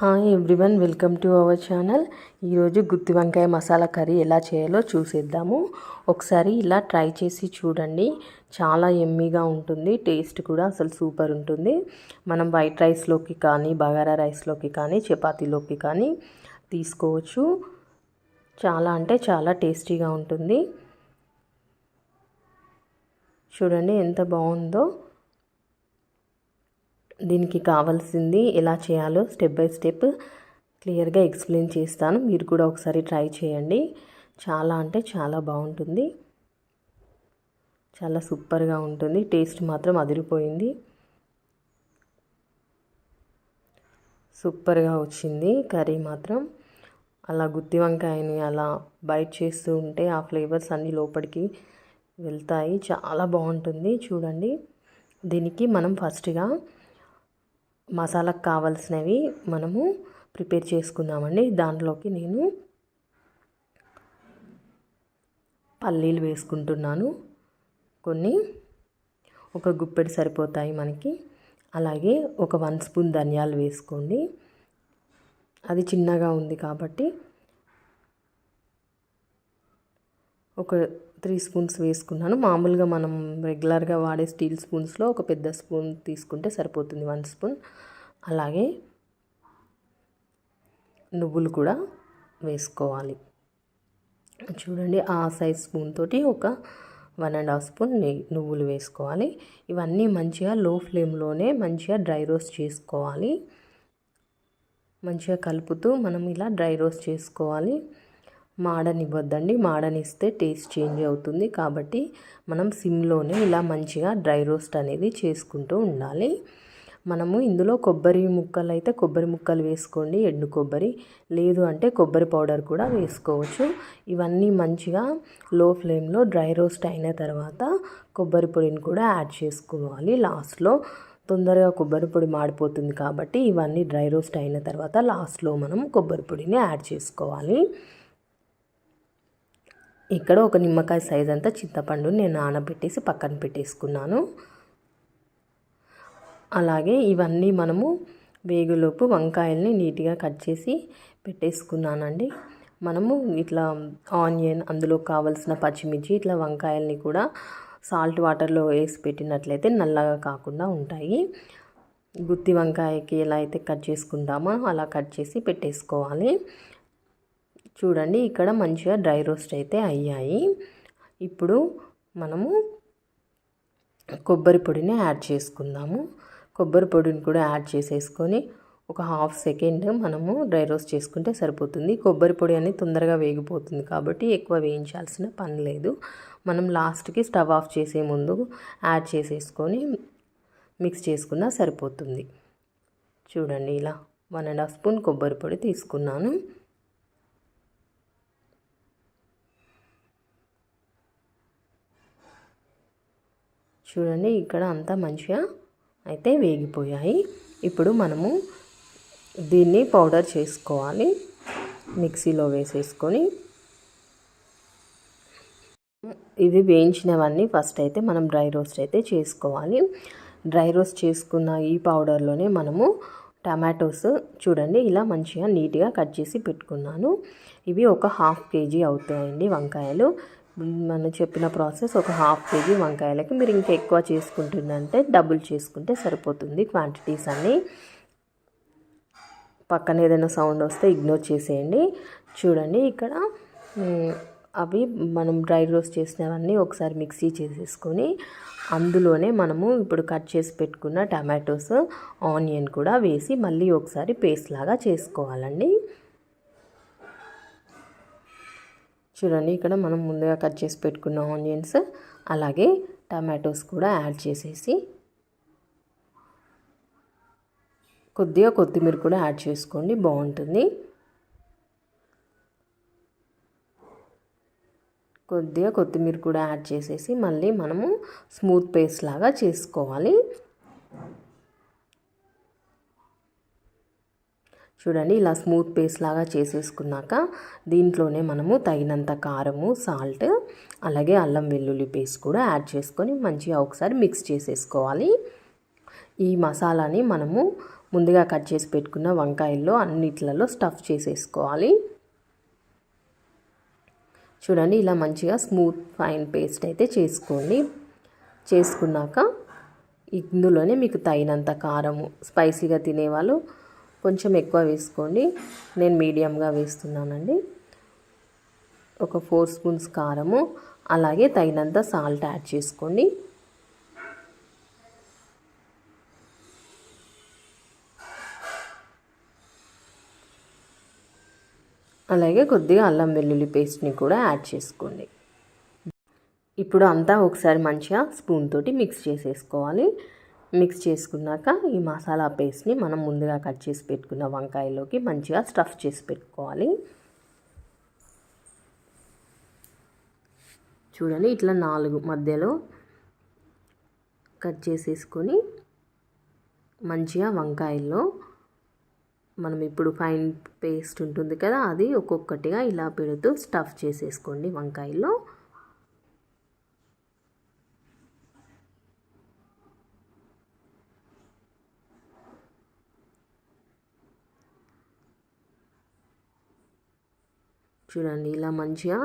Hi everyone, welcome to our channel. ఈరోజు గుత్తి వంకాయ masala curry ఎలా చేయాలో చూసేద్దాము. ఒకసారి ఇలా ట్రై చేసి చూడండి. చాలా ఎమ్మీగా ఉంటుంది, టేస్ట్ కూడా అసలు సూపర్ ఉంటుంది. మనం వైట్ రైస్లోకి కానీ, బగారా రైస్లోకి కానీ, చపాతీలోకి కానీ తీసుకోవచ్చు. చాలా అంటే చాలా టేస్టీగా ఉంటుంది. చూడండి ఎంత బాగుందో. దీనికి కావాల్సింది ఎలా చేయాలో స్టెప్ బై స్టెప్ క్లియర్గా ఎక్స్ప్లెయిన్ చేస్తాను. మీరు కూడా ఒకసారి ట్రై చేయండి. చాలా అంటే చాలా బాగుంటుంది, చాలా సూపర్గా ఉంటుంది. టేస్ట్ మాత్రం అదిరిపోయింది, సూపర్గా వచ్చింది కర్రీ మాత్రం. అలా గుత్తి వంకాయని అలా బైట్ చేస్తూ ఉంటే ఆ ఫ్లేవర్స్ అన్నీ లోపలికి వెళ్తాయి. చాలా బాగుంటుంది. చూడండి, దీనికి మనం ఫస్ట్గా మసాలాకు కావాల్సినవి మనము ప్రిపేర్ చేసుకుందామండి. దాంట్లోకి నేను పల్లీలు వేసుకుంటున్నాను. కొన్ని ఒక గుప్పెడు సరిపోతాయి మనకి. అలాగే ఒక 1 స్పూన్ ధనియాలు వేసుకోండి. అది చిన్నగా ఉంది కాబట్టి ఒక 3 స్పూన్స్ వేసుకున్నాను. మామూలుగా మనం రెగ్యులర్గా వాడే స్టీల్ స్పూన్స్లో ఒక పెద్ద స్పూన్ తీసుకుంటే సరిపోతుంది, 1 స్పూన్. అలాగే నువ్వులు కూడా వేసుకోవాలి. చూడండి, ఆ సైజ్ స్పూన్ తోటి ఒక 1.5 స్పూన్ నువ్వులు వేసుకోవాలి. ఇవన్నీ మంచిగా లో ఫ్లేమ్లోనే మంచిగా డ్రై రోస్ట్ చేసుకోవాలి. మంచిగా కలుపుతూ మనం ఇలా డ్రై రోస్ట్ చేసుకోవాలి. మాడనివ్వద్దండి, మాడనిస్తే టేస్ట్ చేంజ్ అవుతుంది. కాబట్టి మనం సిమ్లోనే ఇలా మంచిగా డ్రై రోస్ట్ అనేది చేసుకుంటూ ఉండాలి. మనము ఇందులో కొబ్బరి ముక్కలు అయితే కొబ్బరి ముక్కలు వేసుకోండి, ఎండు కొబ్బరి. లేదు అంటే కొబ్బరి పౌడర్ కూడా వేసుకోవచ్చు. ఇవన్నీ మంచిగా లో ఫ్లేమ్లో డ్రై రోస్ట్ అయిన తర్వాత కొబ్బరి పొడిని కూడా యాడ్ చేసుకోవాలి లాస్ట్లో. తొందరగా కొబ్బరి పొడి మాడిపోతుంది కాబట్టి ఇవన్నీ డ్రై రోస్ట్ అయిన తర్వాత లాస్ట్లో మనం కొబ్బరి పొడిని యాడ్ చేసుకోవాలి. ఇక్కడ ఒక నిమ్మకాయ సైజ్ అంతా చింతపండుని నేను నానబెట్టేసి పక్కన పెట్టేసుకున్నాను. అలాగే ఇవన్నీ మనము వేగులోపు వంకాయల్ని నీట్గా కట్ చేసి పెట్టేసుకున్నానండి. మనము ఇట్లా ఆనియన్, అందులో కావాల్సిన పచ్చిమిర్చి, ఇట్లా వంకాయల్ని కూడా సాల్ట్ వాటర్లో వేసి పెట్టినట్లయితే నల్లగా కాకుండా ఉంటాయి. గుత్తి వంకాయకి ఎలా అయితే కట్ చేసుకుంటామో అలా కట్ చేసి పెట్టేసుకోవాలి. చూడండి, ఇక్కడ మంచిగా డ్రై రోస్ట్ అయితే అయ్యాయి. ఇప్పుడు మనము కొబ్బరి పొడిని యాడ్ చేసుకుందాము. కొబ్బరి పొడిని కూడా యాడ్ చేసేసుకొని ఒక 1/2 సెకండ్ మనము డ్రై రోస్ట్ చేసుకుంటే సరిపోతుంది. కొబ్బరి పొడి అనేది తొందరగా వేగిపోతుంది కాబట్టి ఎక్కువ వేయించాల్సిన పని లేదు. మనం లాస్ట్కి స్టవ్ ఆఫ్ చేసే ముందు యాడ్ చేసేసుకొని మిక్స్ చేసుకున్నా సరిపోతుంది. చూడండి, ఇలా 1.5 స్పూన్ కొబ్బరి పొడి తీసుకున్నాను. చూడండి, ఇక్కడ అంతా మంచిగా అయితే వేగిపోయాయి. ఇప్పుడు మనము దీన్ని పౌడర్ చేసుకోవాలి. మిక్సీలో వేసేసుకొని ఇది వేయించినవన్నీ ఫస్ట్ అయితే మనం డ్రై రోస్ట్ అయితే చేసుకోవాలి. డ్రై రోస్ట్ చేసుకున్న ఈ పౌడర్లోనే మనము టమాటోస్ చూడండి ఇలా మంచిగా నీట్గా కట్ చేసి పెట్టుకున్నాను. ఇవి ఒక 1/2 kg అవుతాయండి వంకాయలు. మనం చెప్పిన ప్రాసెస్ ఒక 1/2 kg వంకాయలకి. మీరు ఇంకా ఎక్కువ చేసుకుంటుందంటే డబుల్ చేసుకుంటే సరిపోతుంది క్వాంటిటీస్ అన్నీ. పక్కన ఏదైనా సౌండ్ వస్తే ఇగ్నోర్ చేసేయండి. చూడండి, ఇక్కడ అవి మనం డ్రై రోస్ట్ చేసినవన్నీ ఒకసారి మిక్సీ చేసేసుకొని అందులోనే మనము ఇప్పుడు కట్ చేసి పెట్టుకున్న టమాటోస్, ఆనియన్ కూడా వేసి మళ్ళీ ఒకసారి పేస్ట్ లాగా చేసుకోవాలండి. చూడండి, ఇక్కడ మనం ముందుగా కట్ చేసి పెట్టుకున్న ఆనియన్స్ అలాగే టమాటోస్ కూడా యాడ్ చేసేసి కొద్దిగా కొత్తిమీర కూడా యాడ్ చేసుకోండి, బాగుంటుంది. కొద్దిగా కొత్తిమీర కూడా యాడ్ చేసేసి మళ్ళీ మనము స్మూత్ పేస్ట్ లాగా చేసుకోవాలి. చూడండి, ఇలా స్మూత్ పేస్ట్ లాగా చేసేసుకున్నాక దీంట్లోనే మనము తగినంత కారము, సాల్ట్, అలాగే అల్లం వెల్లుల్లి పేస్ట్ కూడా యాడ్ చేసుకొని మంచిగా ఒకసారి మిక్స్ చేసేసుకోవాలి. ఈ మసాలాని మనము ముందుగా కట్ చేసి పెట్టుకున్న వంకాయల్లో అన్నిట్లలో స్టఫ్ చేసేసుకోవాలి. చూడండి ఇలా మంచిగా స్మూత్ ఫైన్ పేస్ట్ అయితే చేసుకోండి. చేసుకున్నాక ఇందులోనే మీకు తగినంత కారము, స్పైసీగా తినేవాళ్ళు కొంచెం ఎక్కువ వేసుకోండి. నేను మీడియంగా వేస్తున్నానండి. ఒక 4 స్పూన్స్ కారము, అలాగే తగినంత సాల్ట్ యాడ్ చేసుకోండి. అలాగే కొద్దిగా అల్లం వెల్లుల్లి పేస్ట్ని కూడా యాడ్ చేసుకోండి. ఇప్పుడు అంతా ఒకసారి మంచిగా స్పూన్ తోటి మిక్స్ చేసేసుకోవాలి. మిక్స్ చేసుకున్నాక ఈ మసాలా పేస్ట్ని మనం ముందుగా కట్ చేసి పెట్టుకున్న వంకాయలోకి మంచిగా స్టఫ్ చేసి పెట్టుకోవాలి. చూడండి ఇట్లా 4 మధ్యలో కట్ చేసేసుకొని మంచిగా వంకాయల్లో మనం ఇప్పుడు ఫైన్ పేస్ట్ ఉంటుంది కదా, అది ఒక్కొక్కటిగా ఇలా పెడుతూ స్టఫ్ చేసేసుకోండి వంకాయల్లో. చూడండి ఇలా మంచిగా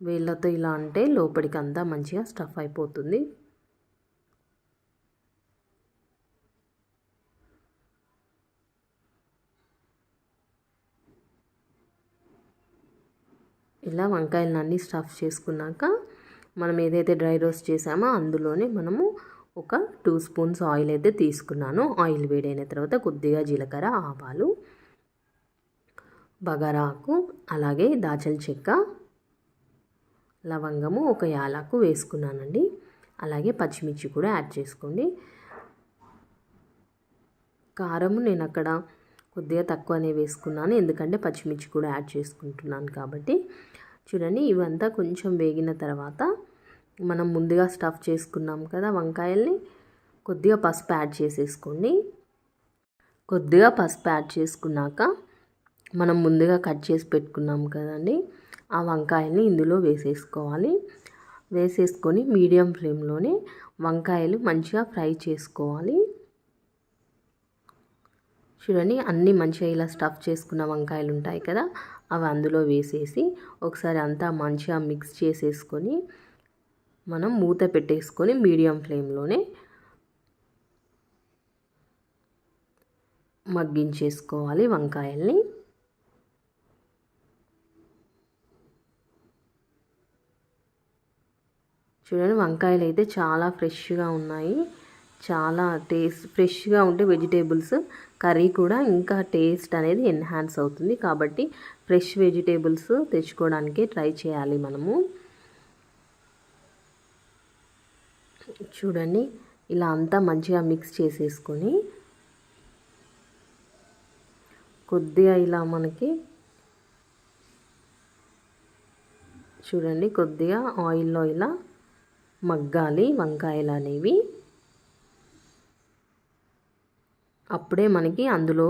వేళ్ళతో ఇలా అంటే లోపలికి అంతా మంచిగా స్టఫ్ అయిపోతుంది. ఇలా వంకాయలన్నీ స్టఫ్ చేసుకున్నాక మనం ఏదైతే డ్రై రోస్ట్ చేసామో అందులోనే మనము ఒక 2 స్పూన్స్ ఆయిల్ అయితే తీసుకున్నాను. ఆయిల్ వేడైన తర్వాత కొద్దిగా జీలకర్ర, ఆవాలు, బగారాకు, అలాగే దాల్చిన చెక్క, లవంగము, ఒక యాలకు వేసుకున్నానండి. అలాగే పచ్చిమిర్చి కూడా యాడ్ చేసుకోండి. కారము నేను అక్కడ కొద్దిగా తక్కువనే వేసుకున్నాను, ఎందుకంటే పచ్చిమిర్చి కూడా యాడ్ చేసుకుంటున్నాను కాబట్టి. చూడండి ఇవంతా కొంచెం వేగిన తర్వాత మనం ముందుగా స్టఫ్ చేసుకున్నాం కదా వంకాయల్ని, కొద్దిగా పసుపు యాడ్ చేసేసుకోండి. కొద్దిగా పసుపు యాడ్ చేసుకున్నాక మనం ముందుగా కట్ చేసి పెట్టుకున్నాం కదండి ఆ వంకాయల్ని ఇందులో వేసేసుకోవాలి. వేసేసుకొని మీడియం ఫ్లేమ్లోనే వంకాయలు మంచిగా ఫ్రై చేసుకోవాలి. చూడండి అన్నీ మంచిగా ఇలా స్టఫ్ చేసుకున్న వంకాయలు ఉంటాయి కదా, అవి అందులో వేసేసి ఒకసారి అంతా మంచిగా మిక్స్ చేసేసుకొని మనం మూత పెట్టేసుకొని మీడియం ఫ్లేమ్లోనే మగ్గించేసుకోవాలి వంకాయల్ని. చూడండి వంకాయలు అయితే చాలా ఫ్రెష్గా ఉన్నాయి. చాలా ఫ్రెష్గా ఉంటే వెజిటేబుల్స్ కర్రీ కూడా ఇంకా టేస్ట్ అనేది ఎన్హాన్స్ అవుతుంది. కాబట్టి ఫ్రెష్ వెజిటేబుల్స్ తెచ్చుకోవడానికి ట్రై చేయాలి మనము. చూడండి ఇలా అంతా మంచిగా మిక్స్ చేసేసుకొని కొద్దిగా ఇలా మనకి చూడండి కొద్దిగా ఆయిల్లో ఇలా మగ్గాలి వంకాయలు అనేవి. అప్పుడే మనకి అందులో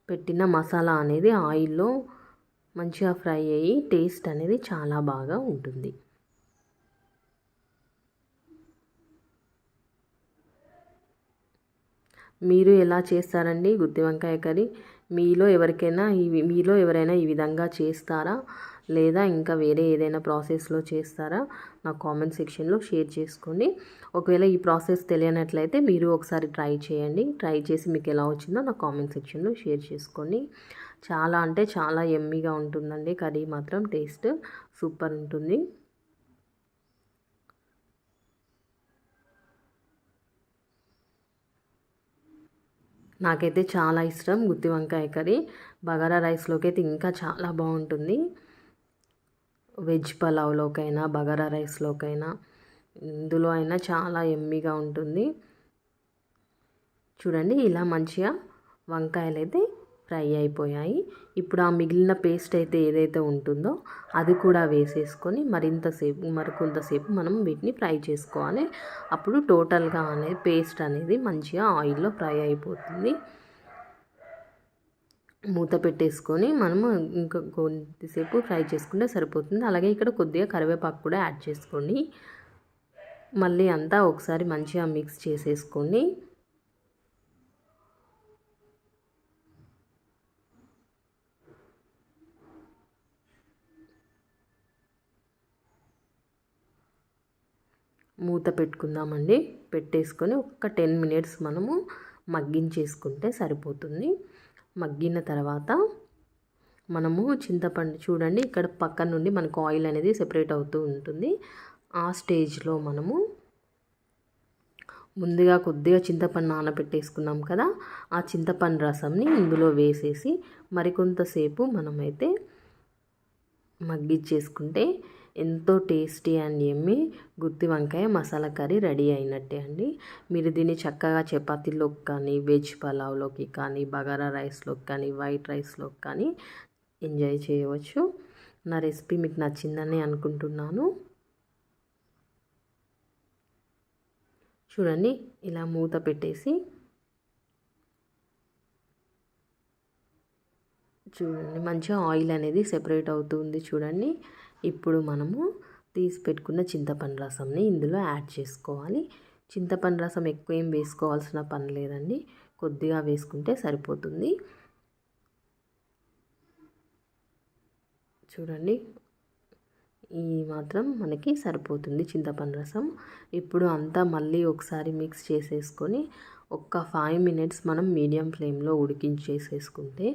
పెట్టిన మసాలా అనేది ఆయిల్లో మంచిగా ఫ్రై అయ్యి టేస్ట్ అనేది చాలా బాగా ఉంటుంది. మీరు ఎలా చేస్తారండి గుత్తి వంకాయ కర్రీ? మీలో ఎవరైనా ఈ విధంగా చేస్తారా, లేదా ఇంకా వేరే ఏదైనా ప్రాసెస్లో చేస్తారా? నా కామెంట్ సెక్షన్లో షేర్ చేసుకోండి. ఒకవేళ ఈ ప్రాసెస్ తెలియనట్లయితే మీరు ఒకసారి ట్రై చేయండి. ట్రై చేసి మీకు ఎలా వచ్చిందో నా కామెంట్ సెక్షన్లో షేర్ చేసుకోండి. చాలా అంటే చాలా యమ్మీగా ఉంటుందండి కర్రీ మాత్రం, టేస్ట్ సూపర్ ఉంటుంది. నాకైతే చాలా ఇష్టం గుత్తి వంకాయ కర్రీ. బగారా రైస్లోకి అయితే ఇంకా చాలా బాగుంటుంది. వెజ్ పలావ్లోకైనా బగారా రైస్లోకైనా ఇందులో అయినా చాలా యమ్మీగా ఉంటుంది. చూడండి ఇలా మంచిగా వంకాయలు అయితే ఫ్రై అయిపోయాయి. ఇప్పుడు ఆ మిగిలిన పేస్ట్ అయితే ఏదైతే ఉంటుందో అది కూడా వేసేసుకొని మరికొంతసేపు మనం వీటిని ఫ్రై చేసుకోవాలి. అప్పుడు టోటల్గా అనేది పేస్ట్ అనేది మంచిగా ఆయిల్లో ఫ్రై అయిపోతుంది. మూత పెట్టేసుకొని మనము ఇంకా కొద్దిసేపు ఫ్రై చేసుకుంటే సరిపోతుంది. అలాగే ఇక్కడ కొద్దిగా కరివేపాకు కూడా యాడ్ చేసుకోండి. మళ్ళీ అంతా ఒకసారి మంచిగా మిక్స్ చేసేసుకోండి. మూత పెట్టుకుందామండి. పెట్టేసుకొని ఒక 10 మినిట్స్ మనము మగ్గించేసుకుంటే సరిపోతుంది. మగ్గిన తర్వాత మనము చింతపండు చూడండి, ఇక్కడ పక్కన నుండి మనకు ఆయిల్ అనేది సెపరేట్ అవుతూ ఉంటుంది. ఆ స్టేజ్లో మనము ముందుగా కొద్దిగా చింతపండు నానబెట్టేసుకున్నాం కదా, ఆ చింతపండు రసంని ఇందులో వేసేసి మరికొంతసేపు మనమైతే మగ్గిచ్చేసుకుంటే ఎంతో టేస్టీ అండ్ యమ్మీ గుత్తి వంకాయ మసాలా కర్రీ రెడీ అయినట్టే అండి. మీరు దీన్ని చక్కగా చపాతీలోకి కానీ, వెజ్ పలావ్లోకి కానీ, బగారా రైస్లోకి కానీ, వైట్ రైస్లోకి కానీ ఎంజాయ్ చేయవచ్చు. నా రెసిపీ మీకు నచ్చిందని అనుకుంటున్నాను. చూడండి, ఇలా మూత పెట్టేసి చూడండి, మంచిగా ఆయిల్ అనేది సెపరేట్ అవుతుంది చూడండి. ఇప్పుడు మనము తీసి పెట్టుకున్న చింతపండు రసంని ఇందులో యాడ్ చేసుకోవాలి. చింతపండు రసం ఎక్కువ ఏం వేసుకోవాల్సిన పని లేదండి, కొద్దిగా వేసుకుంటే సరిపోతుంది. చూడండి, ఈ మాత్రం మనకి సరిపోతుంది చింతపండు రసం. ఇప్పుడు అంతా మళ్ళీ ఒకసారి మిక్స్ చేసేసుకొని ఒక 5 మినిట్స్ మనం మీడియం ఫ్లేమ్లో ఉడికించేసేసుకుంటే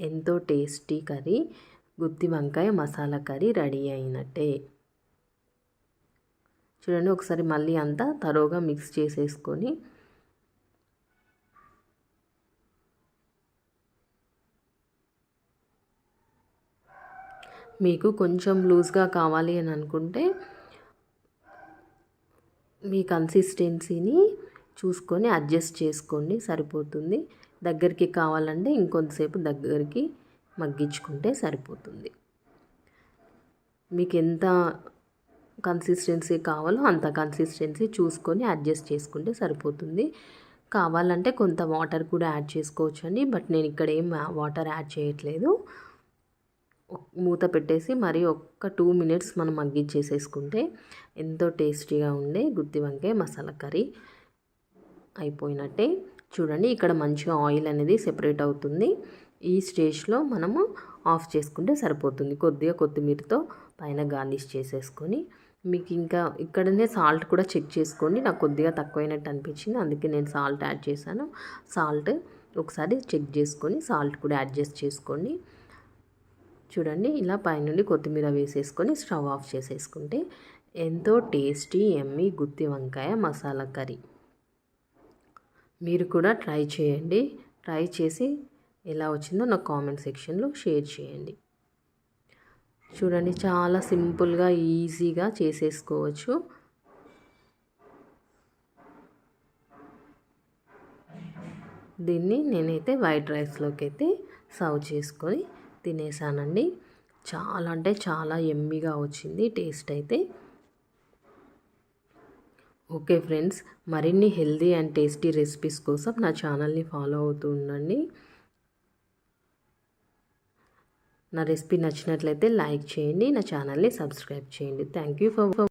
ఎంతో టేస్టీ కర్రీ గుత్తి వంకాయ మసాలా కర్రీ రెడీ అయినట్టే. చూడండి, ఒకసారి మళ్ళీ అంతా తరోగా మిక్స్ చేసేసుకొని మీకు కొంచెం లూజ్గా కావాలి అని అనుకుంటే మీ కన్సిస్టెన్సీని చూసుకొని అడ్జస్ట్ చేసుకోండి, సరిపోతుంది. దగ్గరికి కావాలంటే ఇంకొంతసేపు దగ్గరికి మగ్గించుకుంటే సరిపోతుంది. మీకు ఎంత కన్సిస్టెన్సీ కావాలో అంత కన్సిస్టెన్సీ చూసుకొని అడ్జస్ట్ చేసుకుంటే సరిపోతుంది. కావాలంటే కొంత వాటర్ కూడా యాడ్ చేసుకోవచ్చు అండి, బట్ నేను ఇక్కడ ఏం వాటర్ యాడ్ చేయట్లేదు. మూత పెట్టేసి మరి ఒక్క 2 మినిట్స్ మనం మగ్గించేసేసుకుంటే ఎంతో టేస్టీగా ఉండే గుత్తి వంకాయ మసాలా కర్రీ అయిపోయినట్టే. చూడండి, ఇక్కడ మంచిగా ఆయిల్ అనేది సెపరేట్ అవుతుంది. ఈ స్టేజ్లో మనము ఆఫ్ చేసుకుంటే సరిపోతుంది. కొద్దిగా కొత్తిమీరతో పైన గార్నిష్ చేసేసుకొని మీకు ఇంకా ఇక్కడనే సాల్ట్ కూడా చెక్ చేసుకోండి. నాకు కొద్దిగా తక్కువైనట్టు అనిపించింది, అందుకే నేను సాల్ట్ యాడ్ చేశాను. సాల్ట్ ఒకసారి చెక్ చేసుకొని సాల్ట్ కూడా అడ్జస్ట్ చేసుకోండి. చూడండి, ఇలా పైనుండి కొత్తిమీర వేసేసుకొని స్టవ్ ఆఫ్ చేసేసుకుంటే ఎంతో టేస్టీ యమ్మీ గుత్తి వంకాయ మసాలా కర్రీ. మీరు కూడా ట్రై చేయండి. ట్రై చేసి ఎలా వచ్చిందో నాకు కామెంట్ సెక్షన్లో షేర్ చేయండి. చూడండి, చాలా సింపుల్గా ఈజీగా చేసేసుకోవచ్చు. దీన్ని నేనైతే వైట్ రైస్లోకి అయితే సర్వ్ చేసుకొని తినేసానండి. చాలా అంటే చాలా యమ్మీగా వచ్చింది టేస్ట్ అయితే. ఓకే ఫ్రెండ్స్, మరిన్ని హెల్దీ అండ్ టేస్టీ రెసిపీస్ కోసం నా ఛానల్ని ఫాలో అవుతూ ఉండండి. నా రెసిపీ నచ్చినట్లయితే లైక్ చేయండి, నా ఛానల్ని సబ్స్క్రైబ్ చేయండి. Thank you for